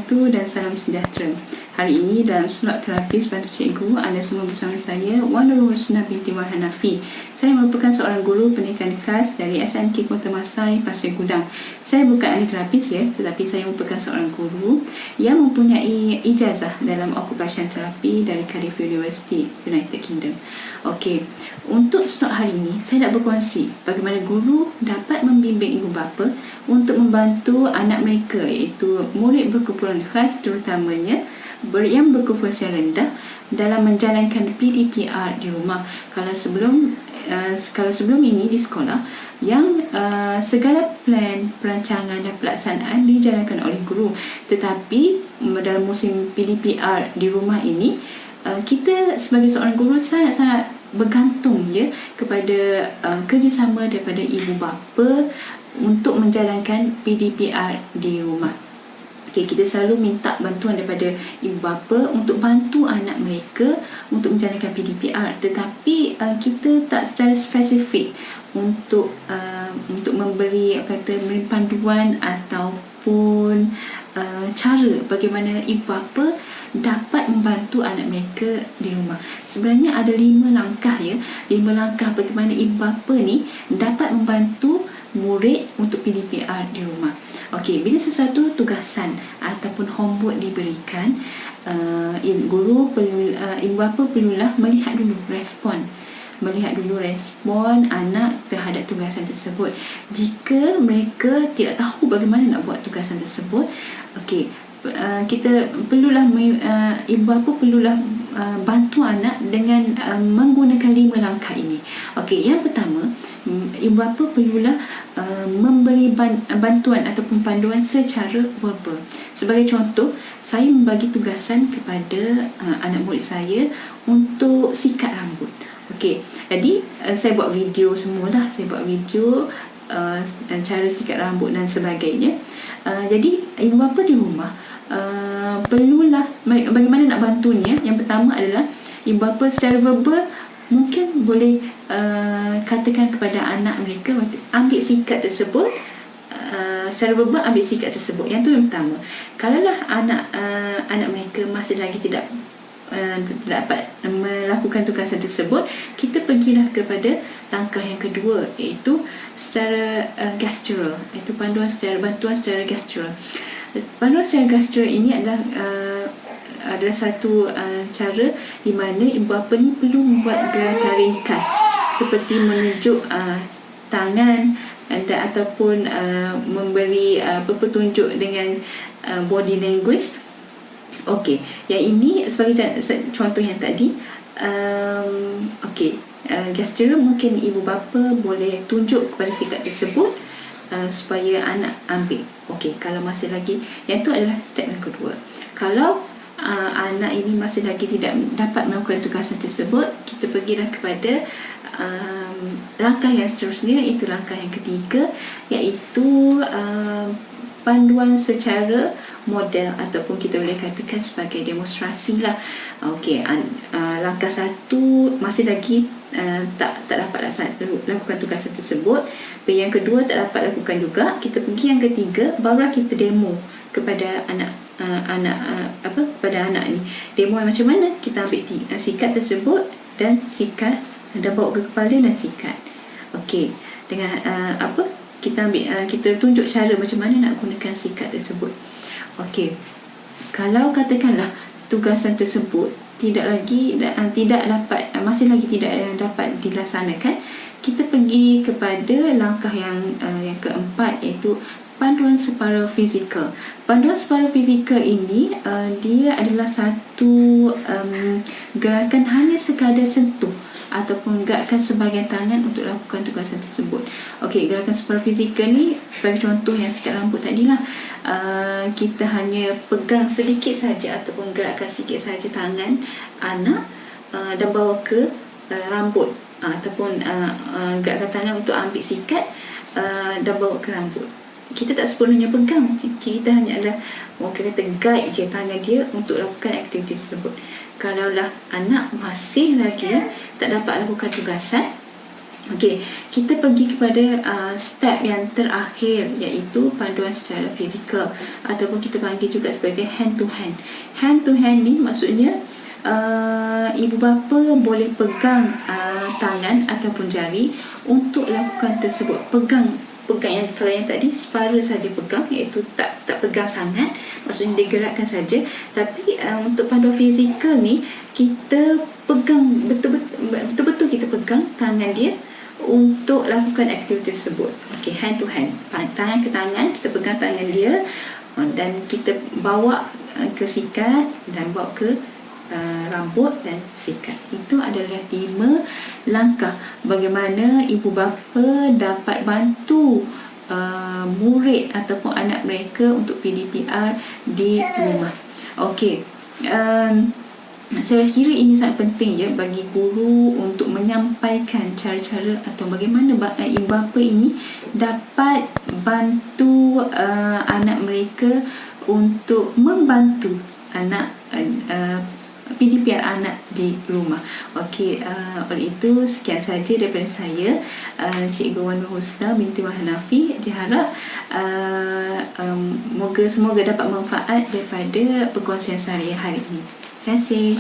wabarakatuh dan salam sejahtera. Hari ini dalam slot terapis bantu cikgu, anda semua bersama saya Wan Nurul Husna binti Wan Hanafi. Saya merupakan seorang guru pendidikan khas dari SMK Kota Masai, Pasir Gudang. Saya bukan ahli terapis tetapi saya merupakan seorang guru yang mempunyai ijazah dalam occupational therapy dari Cardiff University, United Kingdom. Okey, untuk slot hari ini saya nak berkongsi bagaimana guru dapat membimbing ibu bapa untuk membantu anak mereka, iaitu murid berkumpulan khas terutamanya yang berkumpulan rendah dalam menjalankan PDPR di rumah. Kalau sebelum ini di sekolah yang segala plan, perancangan dan pelaksanaan dijalankan oleh guru, tetapi dalam musim PDPR di rumah ini kita sebagai seorang guru sangat-sangat bergantung kepada kerjasama daripada ibu bapa untuk menjalankan PDPR di rumah. Okay, kita selalu minta bantuan daripada ibu bapa untuk bantu anak mereka untuk menjalankan PDPR, tetapi kita tak secara spesifik untuk memberi panduan ataupun cara bagaimana ibu bapa dapat membantu anak mereka di rumah. Sebenarnya ada 5 langkah 5 langkah bagaimana ibu bapa ni dapat membantu murid untuk PDPR di rumah. Okey, bila sesuatu tugasan ataupun homework diberikan, ibu bapa perlulah melihat dulu respon anak terhadap tugasan tersebut. Jika mereka tidak tahu bagaimana nak buat tugasan tersebut, okey, kita perlulah ibu bapa perlulah bantu anak dengan menggunakan 5 langkah ini. Okey, yang pertama, ibu bapa perlulah memberi bantuan ataupun panduan secara verbal. Sebagai contoh, saya membagi tugasan kepada anak murid saya untuk sikat rambut. Okey, jadi saya buat video semualah. Saya buat video cara sikat rambut dan sebagainya. Jadi ibu bapa di rumah perlulah bagaimana nak bantunya. Yang pertama adalah ibu bapa secara verbal mungkin boleh katakan kepada anak mereka ambil sikat tersebut, secara verbal ambil sikat tersebut. Yang tu yang pertama. Kalaulah anak mereka masih lagi tidak dapat melakukan tugasan tersebut, kita pergilah kepada langkah yang kedua, iaitu secara gestural, iaitu bantuan secara gestural. Bantuan secara gestural ini adalah satu cara di mana ibu bapa ni perlu membuat gerakan ringkas seperti menunjuk tangan ataupun memberi petunjuk dengan body language. Okey, yang ini sebagai contoh yang tadi. Okey, gesture mungkin ibu bapa boleh tunjuk kepada sikat tersebut supaya anak ambil. Okey, kalau masih lagi, yang itu adalah step yang kedua. Kalau anak ini masih lagi tidak dapat melakukan tugasan tersebut, kita pergilah kepada langkah yang seterusnya, itu langkah yang ketiga, iaitu panduan secara model ataupun kita boleh katakan sebagai demonstrasi lah. Okey, langkah satu masih lagi tak dapat lakukan tugasan tersebut. Yang kedua tak dapat lakukan juga. Kita pergi yang ketiga, barulah kita demo kepada kepada anak ni. Demo macam mana kita ambil sikat tersebut dan sikat dan bawa ke kepala dan sikat. Okey, dengan kita tunjuk cara macam mana nak gunakan sikat tersebut. Okey, kalau katakanlah tugasan tersebut masih lagi tidak dapat dilaksanakan, kita pergi kepada langkah yang keempat, iaitu panduan separuh fizikal. Panduan separuh fizikal ini dia adalah satu gerakan hanya sekadar sentuh ataupun gerakkan sebahagian tangan untuk lakukan tugasan tersebut. Okey, gerakan separuh fizikal ni sebagai contoh yang sikat rambut tadilah, kita hanya pegang sedikit saja ataupun gerakkan sikit saja tangan anak dan bawa ke rambut, ataupun gerakkan tangan untuk ambil sikat dan bawa ke rambut. Kita tak sepenuhnya pegang, kita hanya adalah guide je tangan dia untuk lakukan aktiviti tersebut. Kalaulah anak masih lagi tak dapat lakukan tugasan, Okey, kita pergi kepada step yang terakhir, iaitu panduan secara fizikal ataupun kita panggil juga sebagai hand to hand. Hand to hand ni maksudnya ibu bapa boleh pegang tangan ataupun jari untuk lakukan tersebut. Pegang yang kalau yang tadi separa saja pegang, iaitu tak pegang sangat, maksudnya digerakkan saja. Tapi untuk panduan fizikal ni kita pegang betul-betul kita pegang tangan dia untuk lakukan aktiviti tersebut. Okey, hand to hand, tangan ke tangan, kita pegang tangan dia dan kita bawa ke sikat dan bawa ke rambut dan sikat. Itu adalah 5 langkah bagaimana ibu bapa dapat bantu murid ataupun anak mereka untuk PDPR di rumah. Okey, saya kira ini sangat penting bagi guru untuk menyampaikan cara-cara atau bagaimana ibu bapa ini dapat bantu anak mereka untuk membantu anak PDPR anak di rumah. Okey, oleh itu sekian saja daripada saya, Cikgu Wan Nur Husna binti Wan Hanafi. Diharap semoga dapat manfaat daripada perkongsian saya hari ini. Terima kasih.